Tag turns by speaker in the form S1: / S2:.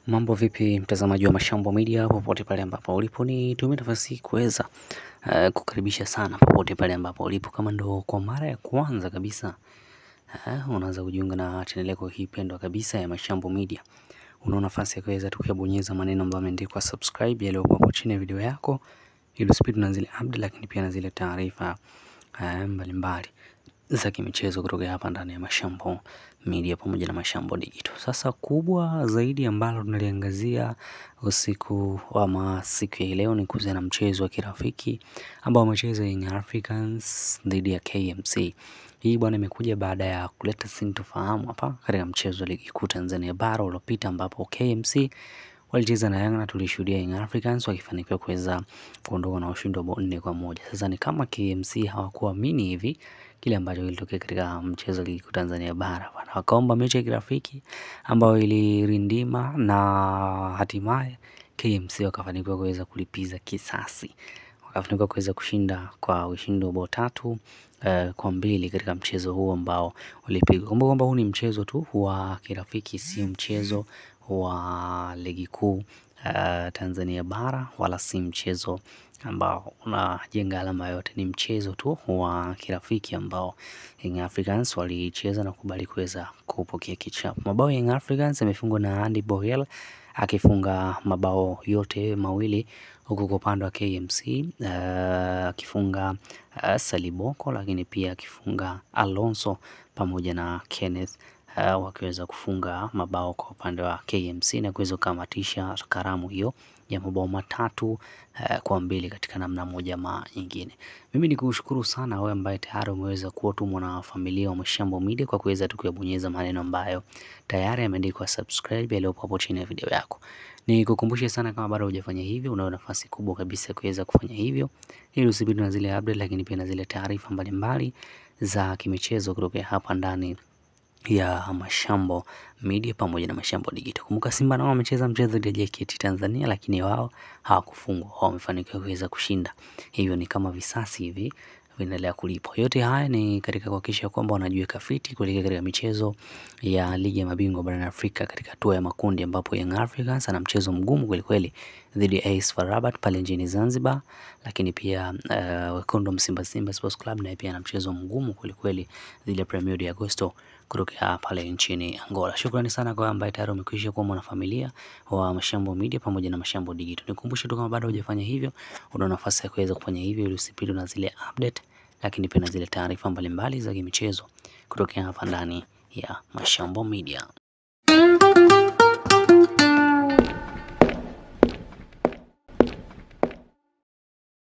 S1: Mambo vipi mtazamaji wa Mashambo Media popote pale ambapo ulipo, ni tumie nafasi kuweza kukaribisha sana popote pale ambapo ulipo. Kama ndo kwa mara ya kwanza kabisa unaanza kujiunga na channel yako hii pendwa kabisa ya Mashambo Media, una nafasi ya kuweza tukabonyeza maneno ambayo yameandikwa subscribe yaliyopo hapo chini ya video yako, ili usipitwe na zile update, lakini pia na zile taarifa mbalimbali za kimichezo kutoka hapa ndani ya Mashambo Media pamoja na Mashambo Digital. Sasa kubwa zaidi ambalo tunaliangazia usiku wa siku ya leo ni kuhusiana na mchezo wa kirafiki ambao wamecheza Young Africans dhidi ya KMC. Hii bwana imekuja baada ya kuleta sintofahamu hapa katika mchezo wa ligi kuu Tanzania bara uliopita, ambapo KMC walicheza na Yanga na tulishuhudia Young Africans wakifanikiwa kuweza kuondoka na ushindi wa 4-1. Sasa ni kama KMC hawakuamini hivi kile ambacho kilitokea katika mchezo wa ligi kuu Tanzania bara, wakaomba mechi ya kirafiki ambayo ilirindima na hatimaye KMC wakafanikiwa kuweza kulipiza kisasi, wakafanikiwa kuweza kushinda kwa ushindi wa 3-2 katika mchezo huo ambao ulipigwa. Kumbuka kwamba huu ni mchezo tu wa kirafiki, si mchezo wa ligi kuu Tanzania bara, wala si mchezo ambao unajenga alama yote. Ni mchezo tu wa kirafiki ambao Young Africans walicheza na kubali kuweza kupokea kichapo. Mabao Young Africans yamefungwa na Andy Boyel akifunga mabao yote mawili, huku kwa upande wa KMC akifunga Saliboko, lakini pia akifunga Alonso pamoja na Kenneth wakiweza kufunga mabao kwa upande wa KMC na kuweza kukamatisha karamu hiyo ya mabao 3-2 katika namna moja ama nyingine. Mimi nikushukuru sana wewe ambaye tayari umeweza kuwa tu mwana familia wa Mashambo Media kwa kuweza tukubonyeza maneno ambayo tayari yameandikwa subscribe yaliyopo hapo chini ya video yako. Nikukumbushe sana, kama bado hujafanya hivyo, una nafasi kubwa kabisa kuweza kufanya hivyo ili usipitwe na zile update, lakini pia na zile taarifa mbalimbali za kimichezo kutoka hapa ndani ya Mashambo Media pamoja na Mashambo Digital. Kumbuka Simba nao wamecheza mchezo dhidi ya JKT Tanzania, lakini wao hawakufungwa, wao wamefanikiwa kuweza kushinda. Hivyo ni kama visasi hivi vinaendelea kulipwa. Yote haya ni katika kuhakikisha kwamba wanajiweka fiti kuelekea katika michezo ya ligi ya mabingwa barani Afrika katika hatua ya makundi, ambapo Young Africans ana mchezo mgumu kweli kweli dhidi ya AS FAR Rabat pale nchini Zanzibar, lakini pia wekundu wa Simba Sports Club naye pia ana mchezo mgumu kweli kweli dhidi ya Premier de Agosto kutoka pale nchini Angola. Shukrani sana kwa ambaye tayari umekwisha kuwa mwanafamilia wa Mashambo Media pamoja na Mashambo Digital. Nikukumbushe tu, kama bado hujafanya hivyo, una nafasi ya kuweza kufanya hivyo ili usipitwe na zile update, lakini pia na zile taarifa mbalimbali za kimichezo kutoka hapa ndani ya Mashambo Media.